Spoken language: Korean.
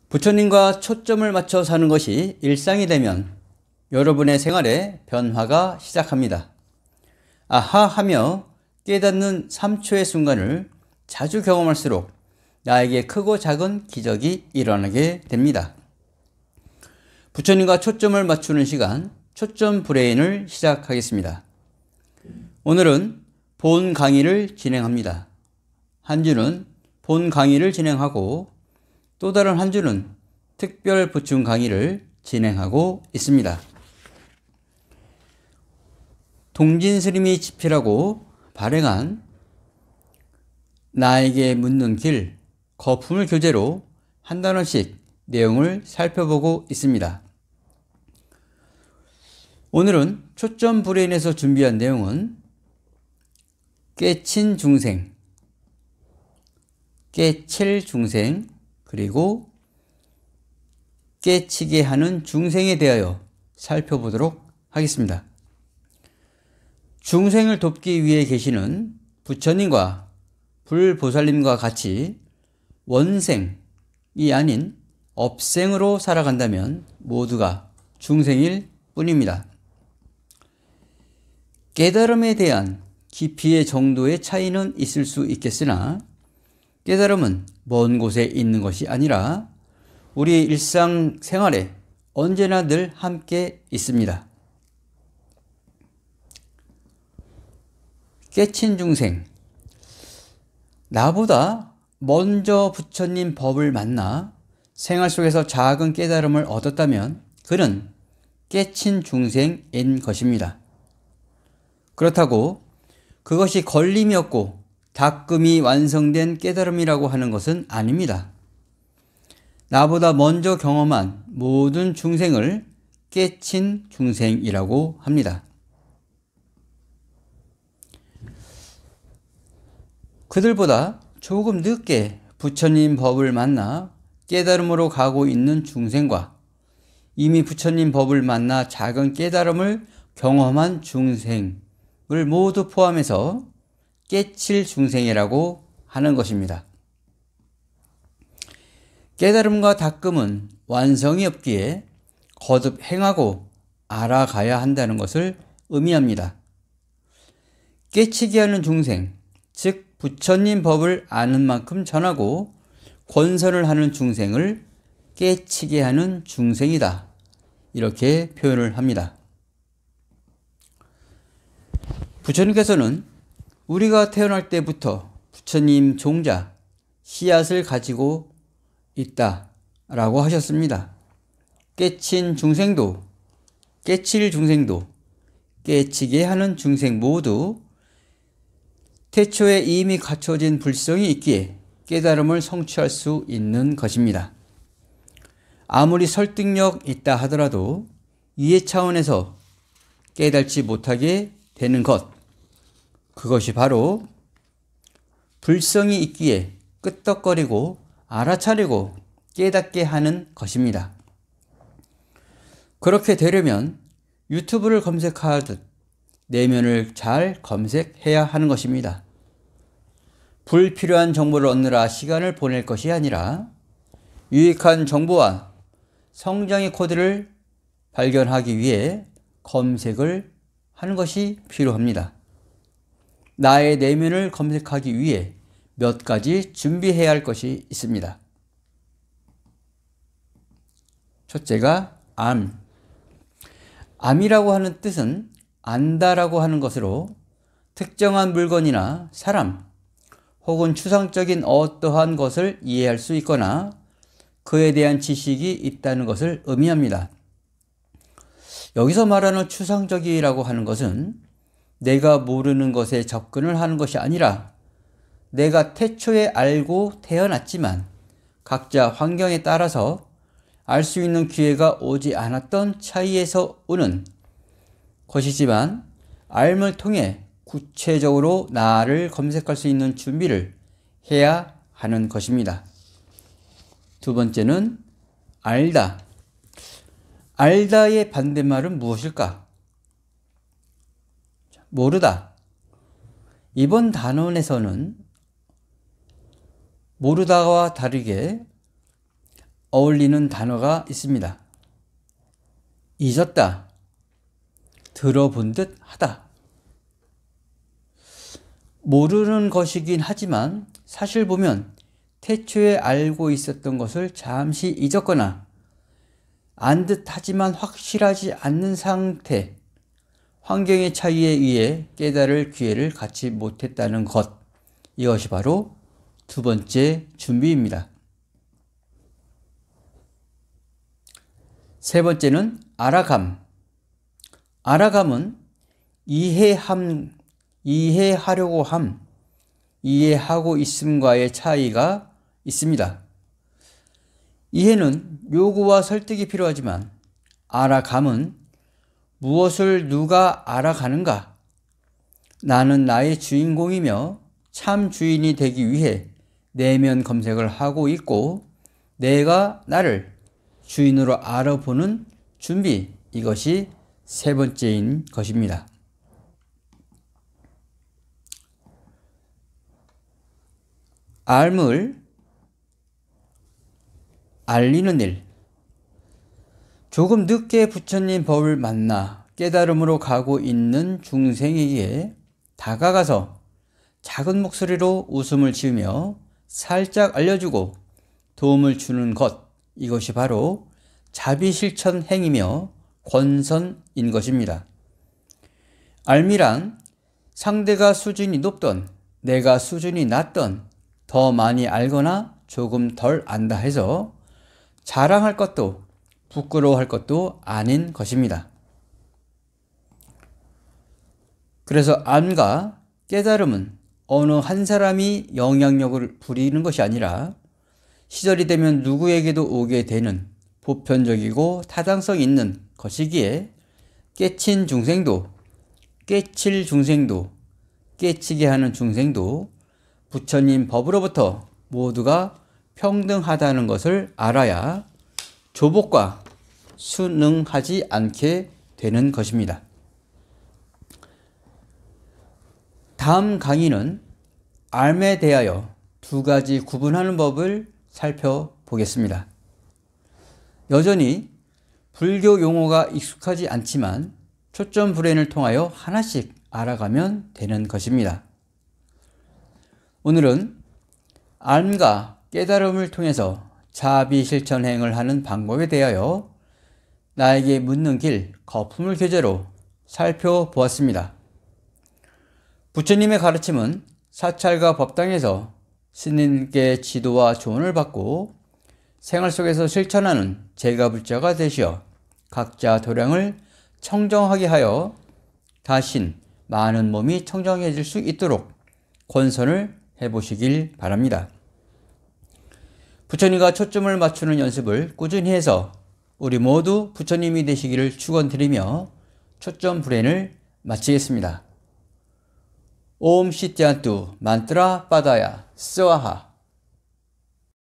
부처님과 초점을 맞춰 사는 것이 일상이 되면 여러분의 생활에 변화가 시작합니다. 아하 하며 깨닫는 3초의 순간을 자주 경험할수록 나에게 크고 작은 기적이 일어나게 됩니다. 부처님과 초점을 맞추는 시간, 초점 브레인을 시작하겠습니다. 오늘은 본 강의를 진행합니다. 한 주는 본 강의를 진행하고 또 다른 한 주는 특별 부충 강의를 진행하고 있습니다. 동진 스님이 집필하고 발행한 나에게 묻는 길, 거품을 교재로 한 단원씩 내용을 살펴보고 있습니다. 오늘은 초점 브레인에서 준비한 내용은 깨친 중생, 깨칠 중생, 그리고 깨치게 하는 중생에 대하여 살펴보도록 하겠습니다. 중생을 돕기 위해 계시는 부처님과 불보살님과 같이 원생이 아닌 업생으로 살아간다면 모두가 중생일 뿐입니다. 깨달음에 대한 깊이의 정도의 차이는 있을 수 있겠으나 깨달음은 먼 곳에 있는 것이 아니라 우리 일상생활에 언제나 늘 함께 있습니다. 깨친 중생, 나보다 먼저 부처님 법을 만나 생활 속에서 작은 깨달음을 얻었다면 그는 깨친 중생인 것입니다. 그렇다고 그것이 걸림이 없고 닦음이 완성된 깨달음이라고 하는 것은 아닙니다. 나보다 먼저 경험한 모든 중생을 깨친 중생이라고 합니다. 그들보다 조금 늦게 부처님 법을 만나 깨달음으로 가고 있는 중생과 이미 부처님 법을 만나 작은 깨달음을 경험한 중생을 모두 포함해서 깨칠 중생이라고 하는 것입니다. 깨달음과 닦음은 완성이 없기에 거듭 행하고 알아가야 한다는 것을 의미합니다. 깨치게 하는 중생, 즉 부처님 법을 아는 만큼 전하고 권선을 하는 중생을 깨치게 하는 중생이다. 이렇게 표현을 합니다. 부처님께서는 우리가 태어날 때부터 부처님 종자, 씨앗을 가지고 있다라고 하셨습니다. 깨친 중생도, 깨칠 중생도, 깨치게 하는 중생 모두 태초에 이미 갖춰진 불성이 있기에 깨달음을 성취할 수 있는 것입니다. 아무리 설득력 있다 하더라도 이해 차원에서 깨달지 못하게 되는 것, 그것이 바로 불성이 있기에 끄떡거리고 알아차리고 깨닫게 하는 것입니다. 그렇게 되려면 유튜브를 검색하듯 내면을 잘 검색해야 하는 것입니다. 불필요한 정보를 얻느라 시간을 보낼 것이 아니라 유익한 정보와 성장의 코드를 발견하기 위해 검색을 하는 것이 필요합니다. 나의 내면을 검색하기 위해 몇 가지 준비해야 할 것이 있습니다. 첫째가 암. 암이라고 하는 뜻은 안다라고 하는 것으로 특정한 물건이나 사람 혹은 추상적인 어떠한 것을 이해할 수 있거나 그에 대한 지식이 있다는 것을 의미합니다. 여기서 말하는 추상적이라고 하는 것은 내가 모르는 것에 접근을 하는 것이 아니라 내가 태초에 알고 태어났지만 각자 환경에 따라서 알 수 있는 기회가 오지 않았던 차이에서 오는 것이지만 알을 통해 구체적으로 나를 검색할 수 있는 준비를 해야 하는 것입니다. 두 번째는 알다. 알다의 반대말은 무엇일까? 모르다. 이번 단원에서는 모르다와 다르게 어울리는 단어가 있습니다. 잊었다, 들어본 듯 하다. 모르는 것이긴 하지만 사실 보면 태초에 알고 있었던 것을 잠시 잊었거나 안 듯 하지만 확실하지 않는 상태, 환경의 차이에 의해 깨달을 기회를 갖지 못했다는 것, 이것이 바로 두 번째 준비입니다. 세 번째는 알아감. 알아감은 이해하려고 함, 이해하고 있음과의 차이가 있습니다. 이해는 요구와 설득이 필요하지만 알아감은 무엇을 누가 알아가는가? 나는 나의 주인공이며 참 주인이 되기 위해 내면 검색을 하고 있고 내가 나를 주인으로 알아보는 준비, 이것이 세 번째인 것입니다. 알물, 알리는 일. 조금 늦게 부처님 법을 만나 깨달음으로 가고 있는 중생에게 다가가서 작은 목소리로 웃음을 지으며 살짝 알려주고 도움을 주는 것, 이것이 바로 자비실천 행이며 권선인 것입니다. 알미란 상대가 수준이 높던 내가 수준이 낮던 더 많이 알거나 조금 덜 안다 해서 자랑할 것도 부끄러워할 것도 아닌 것입니다. 그래서 암과 깨달음은 어느 한 사람이 영향력을 부리는 것이 아니라 시절이 되면 누구에게도 오게 되는 보편적이고 타당성 있는 것이기에 깨친 중생도, 깨칠 중생도, 깨치게 하는 중생도 부처님 법으로부터 모두가 평등하다는 것을 알아야 조복과 순응하지 않게 되는 것입니다. 다음 강의는 암에 대하여 두 가지 구분하는 법을 살펴보겠습니다. 여전히 불교 용어가 익숙하지 않지만 초점 브레인을 통하여 하나씩 알아가면 되는 것입니다. 오늘은 암과 깨달음을 통해서 자비 실천행을 하는 방법에 대하여 나에게 묻는 길 거품을 교재로 살펴보았습니다. 부처님의 가르침은 사찰과 법당에서 스님께 지도와 조언을 받고 생활 속에서 실천하는 제가불자가 되시어 각자 도량을 청정하게 하여 다신 많은 몸이 청정해질 수 있도록 권선을 해보시길 바랍니다. 부처님과 초점을 맞추는 연습을 꾸준히 해서 우리 모두 부처님이 되시기를 축원드리며 초점 브레인을 마치겠습니다. 옴 시트얀뚜 만트라 빠다야 스와하.